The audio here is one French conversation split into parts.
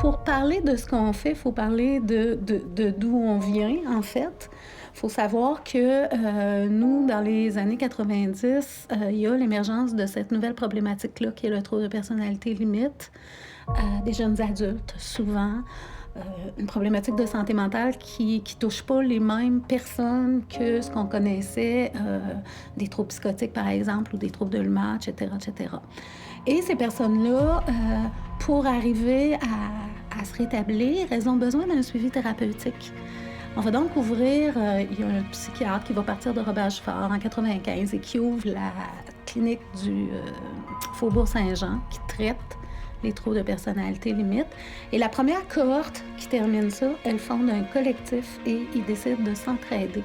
Pour parler de ce qu'on fait, il faut parler de d'où on vient, en fait. Il faut savoir que, nous, dans les années 90, il y a l'émergence de cette nouvelle problématique-là qui est le trouble de personnalité limite, des jeunes adultes, souvent. Heu, une problématique de santé mentale qui touche pas les mêmes personnes que ce qu'on connaissait, des troubles psychotiques, par exemple, ou des troubles de l'humeur, et cetera, et cetera. Et ces personnes-là, pour arriver à se rétablir, elles ont besoin d'un suivi thérapeutique. On va donc ouvrir, il y a un psychiatre qui va partir de Robert-Giffard en 95 et qui ouvre la clinique du, Faubourg Saint-Jean, qui traite les troubles de personnalité limite. Et la première cohorte qui termine ça, elle fonde un collectif et ils décident de s'entraider.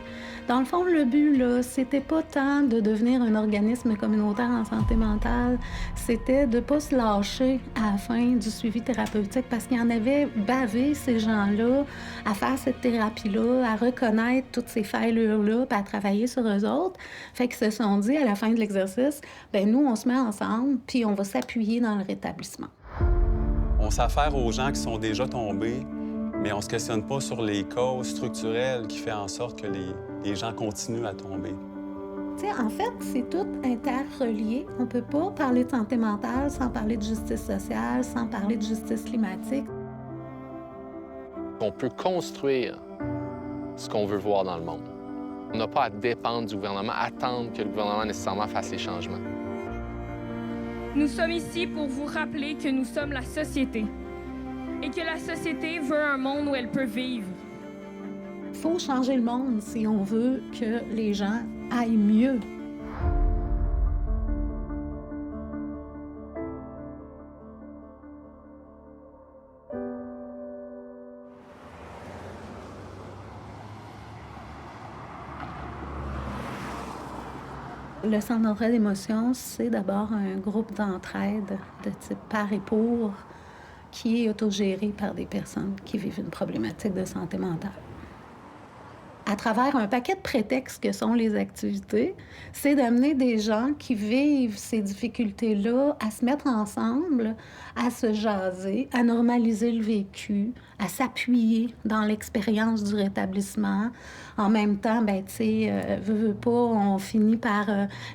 Dans le fond, le but, là, c'était pas tant de devenir un organisme communautaire en santé mentale, c'était de pas se lâcher à la fin du suivi thérapeutique parce qu'il y en avait bavé, ces gens-là, à faire cette thérapie-là, à reconnaître toutes ces faillures-là, puis à travailler sur eux autres. Fait qu'ils se sont dit, à la fin de l'exercice, ben nous, on se met ensemble, puis on va s'appuyer dans le rétablissement. On s'affaire aux gens qui sont déjà tombés, mais on se questionne pas sur les causes structurelles qui font en sorte que les gens continuent à tomber. Tu sais, en fait, c'est tout interrelié. On peut pas parler de santé mentale sans parler de justice sociale, sans parler de justice climatique. On peut construire ce qu'on veut voir dans le monde. On n'a pas à dépendre du gouvernement, attendre que le gouvernement nécessairement fasse les changements. Nous sommes ici pour vous rappeler que nous sommes la société et que la société veut un monde où elle peut vivre. Il faut changer le monde si on veut que les gens aillent mieux. Le Centre d'entraide émotions, c'est d'abord un groupe d'entraide de type par et pour qui est autogéré par des personnes qui vivent une problématique de santé mentale. À travers un paquet de prétextes que sont les activités, c'est d'amener des gens qui vivent ces difficultés-là à se mettre ensemble, à se jaser, à normaliser le vécu, à s'appuyer dans l'expérience du rétablissement. En même temps, ben, tu sais, veut pas, on finit par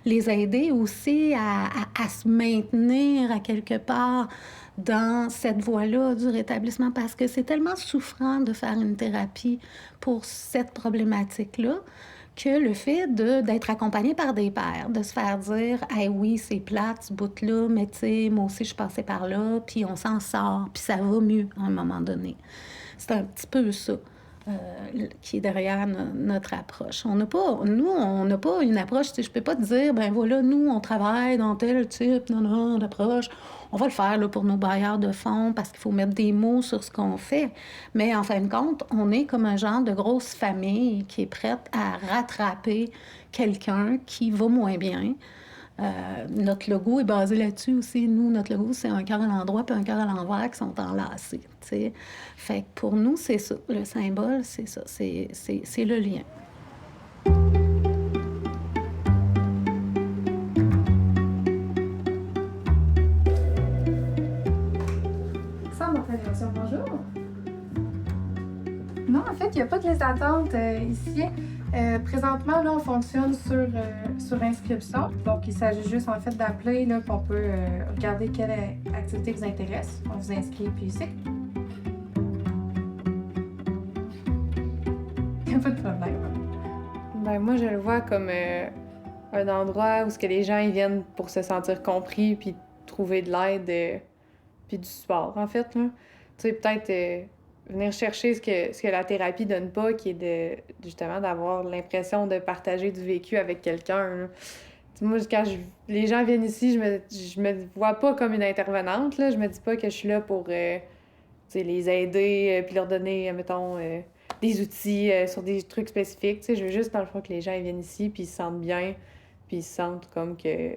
les aider aussi à se maintenir à quelque part dans cette voie-là du rétablissement parce que c'est tellement souffrant de faire une thérapie pour cette problématique-là que le fait d'être accompagné par des pairs, de se faire dire hey, oui, c'est plate, ce bout-là, mais tu sais, moi aussi, je suis passée par là, puis on s'en sort, puis ça va mieux à un moment donné. C'est un petit peu ça. Qui est derrière notre approche. Nous, on n'a pas une approche, tu sais, je peux pas te dire, ben voilà, nous, on travaille dans tel type, non, d'approche. On va le faire là, pour nos bailleurs de fonds parce qu'il faut mettre des mots sur ce qu'on fait. Mais en fin de compte, on est comme un genre de grosse famille qui est prête à rattraper quelqu'un qui va moins bien. Notre logo est basé là-dessus aussi. Nous, notre logo, c'est un cœur à l'endroit puis un cœur à l'envers qui sont enlacés. T'sais. Fait que pour nous, c'est ça. Le symbole, c'est ça. C'est le lien. Centre d'entraide émotions, bonjour. Non, en fait, il n'y a pas de liste d'attente ici. Présentement, là, on fonctionne sur inscription. Donc, il s'agit juste, en fait, d'appeler, là, qu'on peut regarder quelle activité vous intéresse. On vous inscrit, puis c'est. Il n'y a pas de problème. Ben, moi, je le vois comme un endroit où ce que les gens ils viennent pour se sentir compris puis trouver de l'aide puis du support, en fait. Là. Tu sais, peut-être venir chercher ce que la thérapie donne pas, qui est justement d'avoir l'impression de partager du vécu avec quelqu'un. Là. Moi, quand les gens viennent ici, je me vois pas comme une intervenante. Là. Je me dis pas que je suis là pour les aider puis leur donner, mettons, des outils sur des trucs spécifiques. Je veux juste, dans le fond, que les gens ils viennent ici puis ils se sentent bien puis ils se sentent comme que,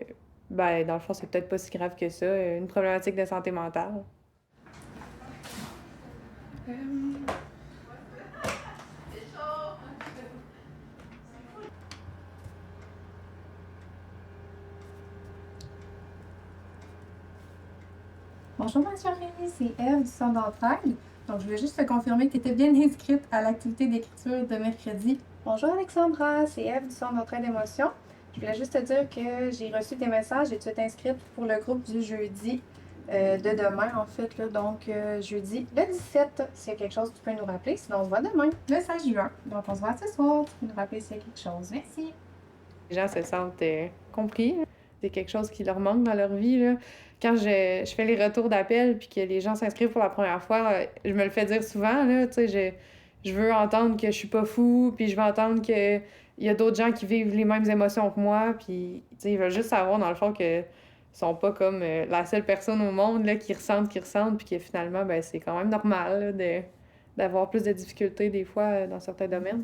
ben, dans le fond, c'est peut-être pas si grave que ça, une problématique de santé mentale. Bonjour, ma chérie, c'est Eve du Centre d'entraide. Donc, je voulais juste te confirmer que tu étais bien inscrite à l'activité d'écriture de mercredi. Bonjour, Alexandra, c'est Eve du Centre d'entraide émotion. Je voulais juste te dire que j'ai reçu tes messages et tu es inscrite pour le groupe du jeudi de demain, en fait. Là, donc, jeudi le 17, s'il y a quelque chose, tu peux nous rappeler. Sinon, on se voit demain, le 16 juin. Donc, on se voit ce soir. Tu peux nous rappeler s'il y a quelque chose. Merci. Les gens se sentent compris. C'est quelque chose qui leur manque dans leur vie, là. Quand je fais les retours d'appel puis que les gens s'inscrivent pour la première fois, je me le fais dire souvent, là, tu sais, je veux entendre que je suis pas fou, puis je veux entendre que il y a d'autres gens qui vivent les mêmes émotions que moi, puis tu sais, ils veulent juste savoir, dans le fond, que sont pas comme la seule personne au monde là, qui ressentent, puis que finalement, ben, c'est quand même normal là, d'avoir plus de difficultés des fois dans certains domaines.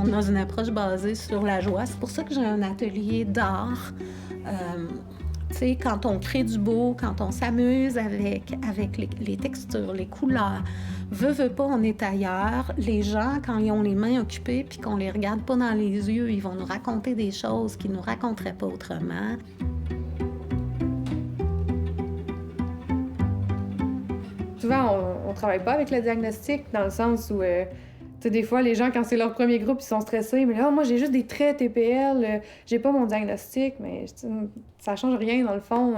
On a une approche basée sur la joie. C'est pour ça que j'ai un atelier d'art. Tu sais, quand on crée du beau, quand on s'amuse avec les textures, les couleurs, veut pas, on est ailleurs. Les gens, quand ils ont les mains occupées puis qu'on les regarde pas dans les yeux, ils vont nous raconter des choses qu'ils nous raconteraient pas autrement. Souvent, on travaille pas avec le diagnostic dans le sens où, tu sais, des fois, les gens, quand c'est leur premier groupe, ils sont stressés. Mais là, moi, j'ai juste des traits TPL, j'ai pas mon diagnostic, mais ça change rien dans le fond.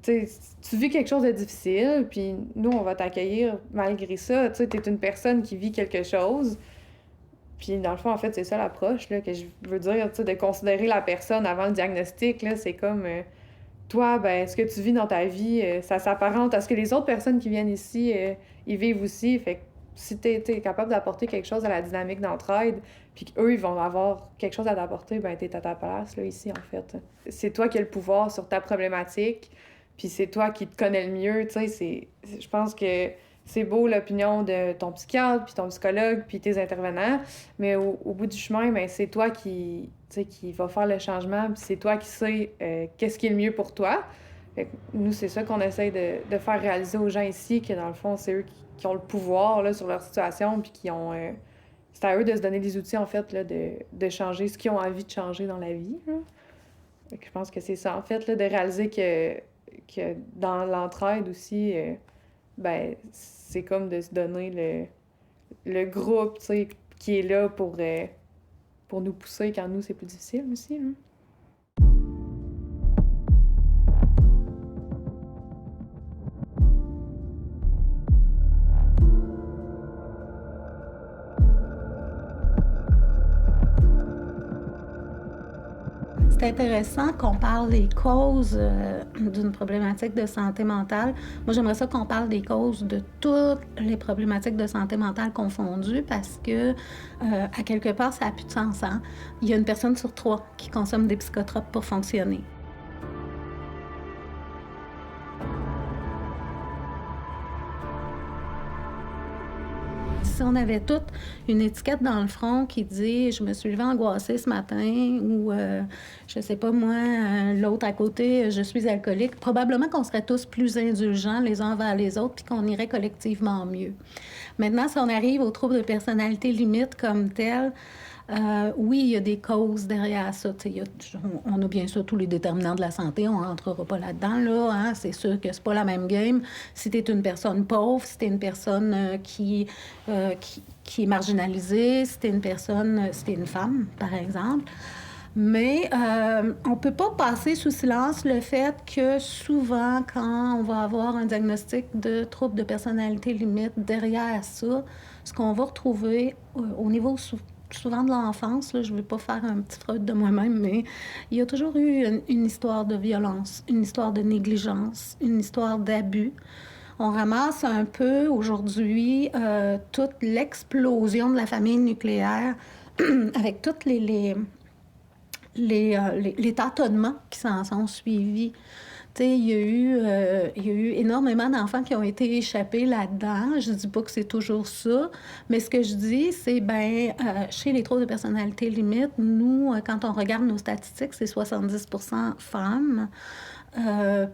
Tu vis quelque chose de difficile, puis nous, on va t'accueillir malgré ça. Tu sais, t'es une personne qui vit quelque chose. Puis dans le fond, en fait, c'est ça l'approche là, que je veux dire, tu sais, de considérer la personne avant le diagnostic, là, c'est comme... toi, ben, ce que tu vis dans ta vie, ça s'apparente à ce que les autres personnes qui viennent ici, ils vivent aussi. Fait que si t'es capable d'apporter quelque chose à la dynamique d'entraide, puis qu'eux, ils vont avoir quelque chose à t'apporter, ben, t'es à ta place, là, ici, en fait. C'est toi qui as le pouvoir sur ta problématique, puis c'est toi qui te connais le mieux, tu sais. Je pense que c'est beau l'opinion de ton psychiatre, puis ton psychologue, puis tes intervenants, mais au bout du chemin, ben, c'est toi qui va faire le changement, puis c'est toi qui sais qu'est-ce qui est le mieux pour toi. Fait que nous, c'est ça qu'on essaie de faire réaliser aux gens ici, que dans le fond, c'est eux qui ont le pouvoir là, sur leur situation, puis qui ont... c'est à eux de se donner les outils, en fait, là, de changer ce qu'ils ont envie de changer dans la vie. Là. Fait que je pense que c'est ça, en fait, là, de réaliser que dans l'entraide aussi, ben, c'est comme de se donner le groupe, tu sais, qui est là pour nous pousser quand nous, c'est plus difficile aussi. Hein. C'est intéressant qu'on parle des causes d'une problématique de santé mentale. Moi, j'aimerais ça qu'on parle des causes de toutes les problématiques de santé mentale confondues parce que, à quelque part, ça n'a plus de sens. Hein? Il y a une personne sur 3 qui consomme des psychotropes pour fonctionner. Si on avait toute une étiquette dans le front qui dit « je me suis levée angoissée ce matin » ou je sais pas moi, l'autre à côté « je suis alcoolique », probablement qu'on serait tous plus indulgents les uns envers les autres puis qu'on irait collectivement mieux. Maintenant, si on arrive aux troubles de personnalité limite comme tel, oui, il y a des causes derrière ça. On a bien sûr tous les déterminants de la santé, on ne rentrera pas là-dedans. Là, hein? C'est sûr que c'est pas la même game. Si tu es une personne pauvre, si tu es une personne qui est marginalisée, si tu es une femme, par exemple. Mais on ne peut pas passer sous silence le fait que souvent, quand on va avoir un diagnostic de trouble de personnalité limite, derrière ça, ce qu'on va retrouver au niveau souvent de l'enfance, là, je ne vais pas faire un petit Freud de moi-même, mais il y a toujours eu une histoire de violence, une histoire de négligence, une histoire d'abus. On ramasse un peu aujourd'hui toute l'explosion de la famille nucléaire avec tous les tâtonnements qui s'en sont suivis. Tu sais, il y a eu énormément d'enfants qui ont été échappés là-dedans. Je dis pas que c'est toujours ça, mais ce que je dis, c'est, chez les troubles de personnalité limite, nous, quand on regarde nos statistiques, c'est 70% femmes.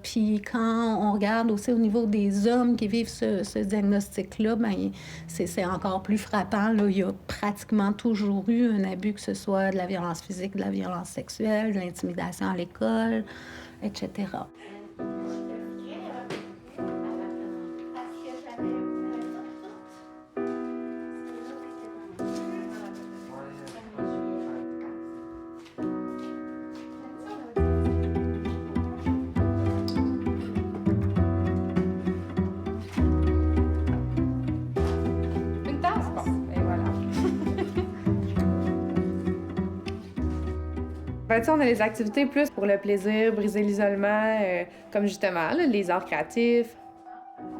Puis quand on regarde aussi au niveau des hommes qui vivent ce diagnostic-là, ben, c'est encore plus frappant. Là. Il y a pratiquement toujours eu un abus, que ce soit de la violence physique, de la violence sexuelle, de l'intimidation à l'école, etc. Ben, on a les activités plus pour le plaisir, briser l'isolement, comme justement là, les arts créatifs.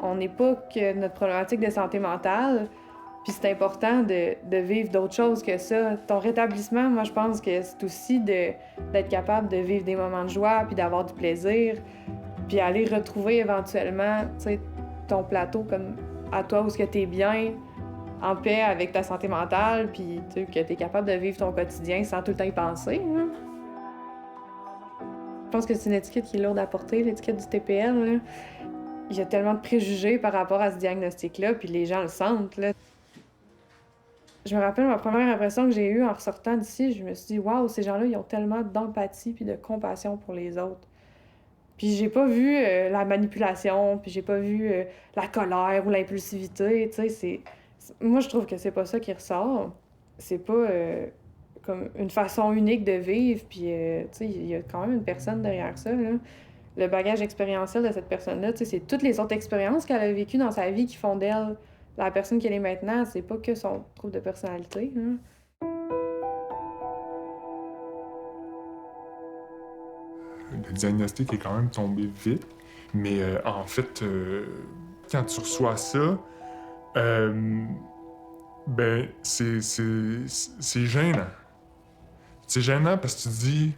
On n'est pas que notre problématique de santé mentale, puis c'est important de vivre d'autres choses que ça. Ton rétablissement, moi, je pense que c'est aussi d'être capable de vivre des moments de joie, puis d'avoir du plaisir, puis aller retrouver éventuellement ton plateau comme à toi où est-ce que t'es bien, en paix avec ta santé mentale, puis que t'es capable de vivre ton quotidien sans tout le temps y penser. Hein. Je pense que c'est une étiquette qui est lourde à porter, l'étiquette du TPL. Là. Il y a tellement de préjugés par rapport à ce diagnostic-là, puis les gens le sentent. Là. Je me rappelle ma première impression que j'ai eue en ressortant d'ici, je me suis dit « Waouh, ces gens-là, ils ont tellement d'empathie puis de compassion pour les autres. » Puis j'ai pas vu la manipulation, puis j'ai pas vu la colère ou l'impulsivité, tu sais, moi, je trouve que c'est pas ça qui ressort. C'est pas comme une façon unique de vivre, puis tu sais, il y a quand même une personne derrière ça, là. Le bagage expérientiel de cette personne-là, tu sais, c'est toutes les autres expériences qu'elle a vécues dans sa vie qui font d'elle la personne qu'elle est maintenant. C'est pas que son trouble de personnalité, hein. Le diagnostic est quand même tombé vite, mais en fait, quand tu reçois ça, ben, c'est gênant. C'est gênant parce que tu te dis,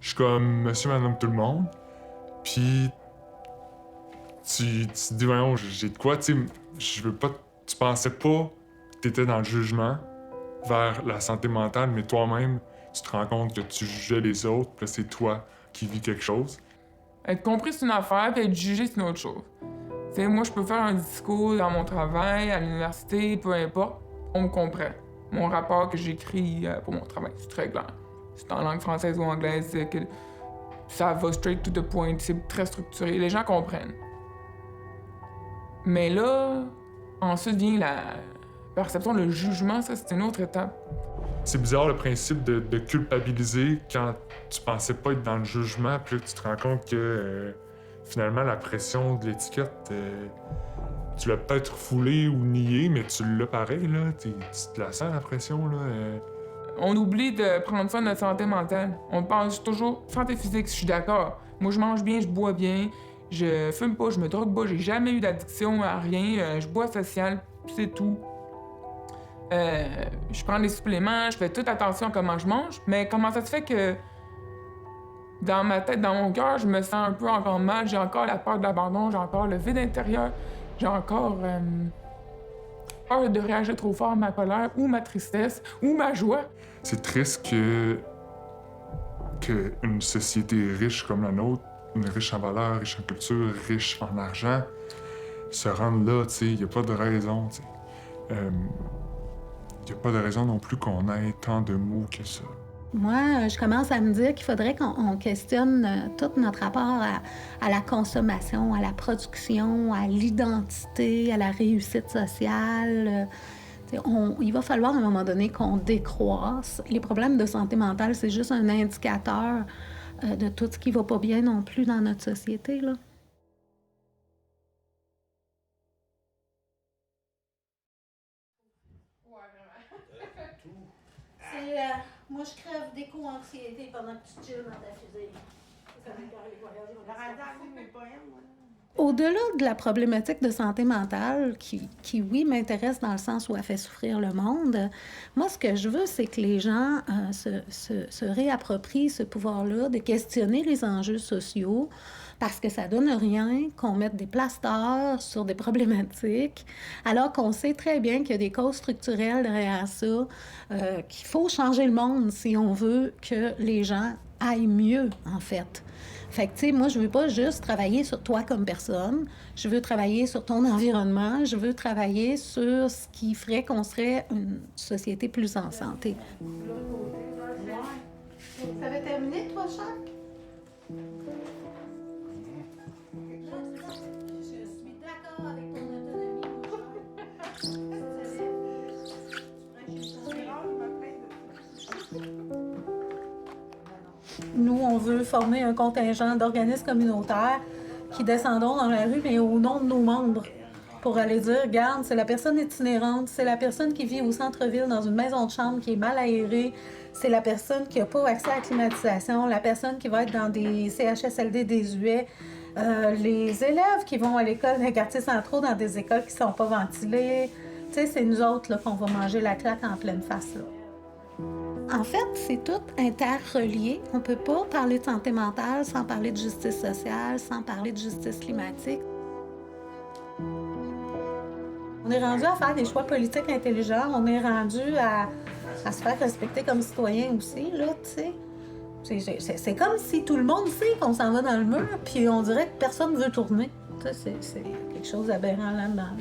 je suis comme monsieur, madame, tout le monde, puis tu te dis, voyons, j'ai de quoi, tu sais, je veux pas, tu pensais pas que t'étais dans le jugement vers la santé mentale, mais toi-même, tu te rends compte que tu jugeais les autres, puis là, c'est toi qui vis quelque chose. Être compris, c'est une affaire, puis être jugé, c'est une autre chose. T'sais, moi, je peux faire un discours dans mon travail, à l'université, peu importe, on me comprend. Mon rapport que j'écris pour mon travail, c'est très clair. C'est en langue française ou anglaise, que ça va straight to the point, c'est très structuré, les gens comprennent. Mais là, ensuite vient la perception, le jugement, ça, c'est une autre étape. C'est bizarre le principe de culpabiliser quand tu pensais pas être dans le jugement, puis là, tu te rends compte que finalement, la pression de l'étiquette, tu l'as peut-être foulée ou niée, mais tu l'as pareil, là. Tu te la sens, la pression, là. On oublie de prendre soin de notre santé mentale. On pense toujours santé physique, je suis d'accord. Moi, je mange bien, je bois bien, je fume pas, je me drogue pas, j'ai jamais eu d'addiction à rien, je bois social, puis c'est tout. Je prends des suppléments, je fais toute attention à comment je mange, mais comment ça se fait que dans ma tête, dans mon cœur, je me sens un peu encore mal, j'ai encore la peur de l'abandon, j'ai encore le vide intérieur, j'ai encore peur de réagir trop fort à ma colère ou ma tristesse ou ma joie. C'est triste qu'une société riche comme la nôtre, une riche en valeurs, riche en culture, riche en argent, se rende là, tu sais, il n'y a pas de raison, tu sais. Il n'y a pas de raison non plus qu'on ait tant de mots que ça. Moi, je commence à me dire qu'il faudrait qu'on questionne tout notre rapport à la consommation, à la production, à l'identité, à la réussite sociale. Il va falloir à un moment donné qu'on décroisse. Les problèmes de santé mentale, c'est juste un indicateur de tout ce qui va pas bien non plus dans notre société, là. Moi, je crève d'éco-anxiété pendant que tu chilles dans ta fusée. Au-delà de la problématique de santé mentale, qui oui, m'intéresse dans le sens où elle fait souffrir le monde, moi, ce que je veux, c'est que les gens se réapproprient ce pouvoir-là de questionner les enjeux sociaux, parce que ça donne rien qu'on mette des plasters sur des problématiques, alors qu'on sait très bien qu'il y a des causes structurelles derrière ça, qu'il faut changer le monde si on veut que les gens aillent mieux, en fait. Fait que, tu sais, moi, je veux pas juste travailler sur toi comme personne. Je veux travailler sur ton environnement. Je veux travailler sur ce qui ferait qu'on serait une société plus en santé. Ça avait terminé, toi, Jacques? Je suis d'accord avec ton autonomie. Nous, on veut former un contingent d'organismes communautaires qui descendront dans la rue, mais au nom de nos membres, pour aller dire, regarde, c'est la personne itinérante, c'est la personne qui vit au centre-ville dans une maison de chambre qui est mal aérée, c'est la personne qui n'a pas accès à la climatisation, la personne qui va être dans des CHSLD désuets, les élèves qui vont à l'école dans les quartiers centraux dans des écoles qui ne sont pas ventilées. Tu sais, c'est nous autres là, qu'on va manger la claque en pleine face, là. En fait, c'est tout interrelié. On ne peut pas parler de santé mentale sans parler de justice sociale, sans parler de justice climatique. On est rendu à faire des choix politiques intelligents. On est rendu à se faire respecter comme citoyen aussi, là, tu sais. C'est comme si tout le monde sait qu'on s'en va dans le mur, puis on dirait que personne ne veut tourner. Ça, c'est quelque chose d'aberrant là-dedans.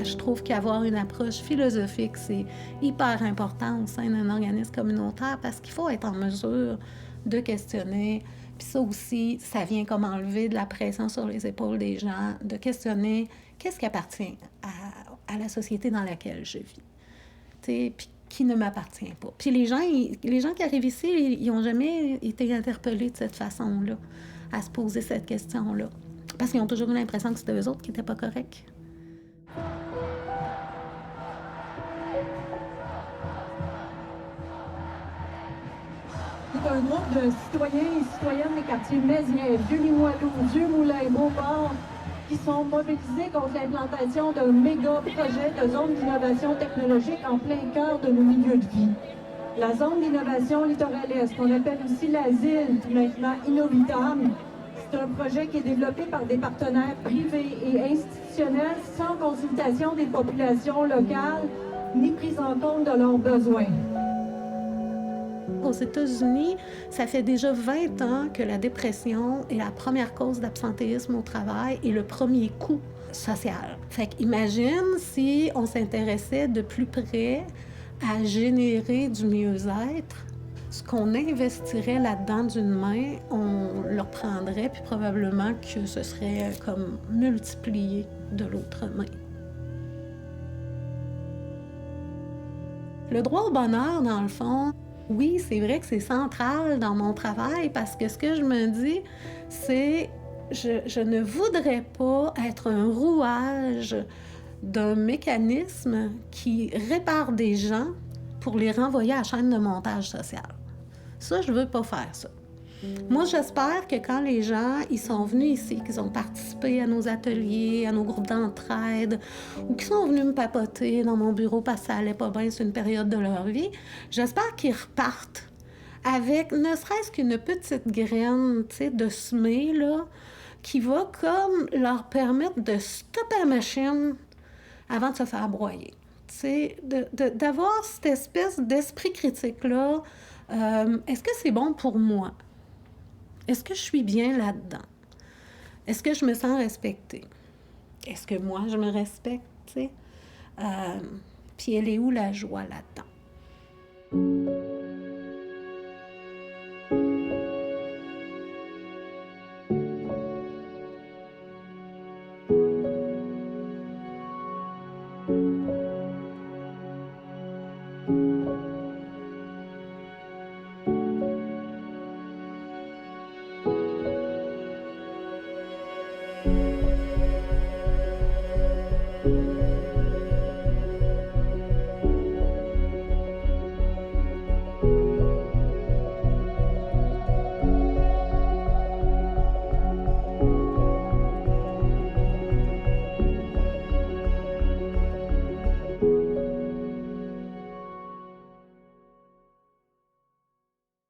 Je trouve qu'avoir une approche philosophique, c'est hyper important au sein d'un organisme communautaire parce qu'il faut être en mesure de questionner. Puis ça aussi, ça vient comme enlever de la pression sur les épaules des gens, de questionner qu'est-ce qui appartient à la société dans laquelle je vis. Puis qui ne m'appartient pas. Puis les gens qui arrivent ici, ils n'ont jamais été interpellés de cette façon-là, à se poser cette question-là. Parce qu'ils ont toujours eu l'impression que c'était eux autres qui n'étaient pas corrects. C'est un groupe de citoyens et citoyennes des quartiers Mézières, Vieux-Limoilou, Vieux-Moulin, Beauport, qui sont mobilisés contre l'implantation d'un méga projet de zone d'innovation technologique en plein cœur de nos milieux de vie. La zone d'innovation littorale est, qu'on appelle aussi l'asile, maintenant Innovitam, c'est un projet qui est développé par des partenaires privés et institutionnels sans consultation des populations locales ni prise en compte de leurs besoins. Aux États-Unis, ça fait déjà 20 ans que la dépression est la première cause d'absentéisme au travail et le premier coût social. Fait qu'imagine si on s'intéressait de plus près à générer du mieux-être. Ce qu'on investirait là-dedans d'une main, on le reprendrait, puis probablement que ce serait comme multiplié de l'autre main. Le droit au bonheur, dans le fond, oui, c'est vrai que c'est central dans mon travail parce que ce que je me dis, c'est je ne voudrais pas être un rouage d'un mécanisme qui répare des gens pour les renvoyer à la chaîne de montage social. Ça, je veux pas faire ça. Moi, j'espère que quand les gens ils sont venus ici, qu'ils ont participé à nos ateliers, à nos groupes d'entraide, ou qu'ils sont venus me papoter dans mon bureau parce que ça allait pas bien sur une période de leur vie, j'espère qu'ils repartent avec ne serait-ce qu'une petite graine, tu sais, de semer, là, qui va comme leur permettre de stopper la machine avant de se faire broyer. Tu sais, d'avoir cette espèce d'esprit critique-là. Est-ce que c'est bon pour moi? Est-ce que je suis bien là-dedans? Est-ce que je me sens respectée? Est-ce que moi, je me respecte, tu sais? Puis elle est où la joie là-dedans?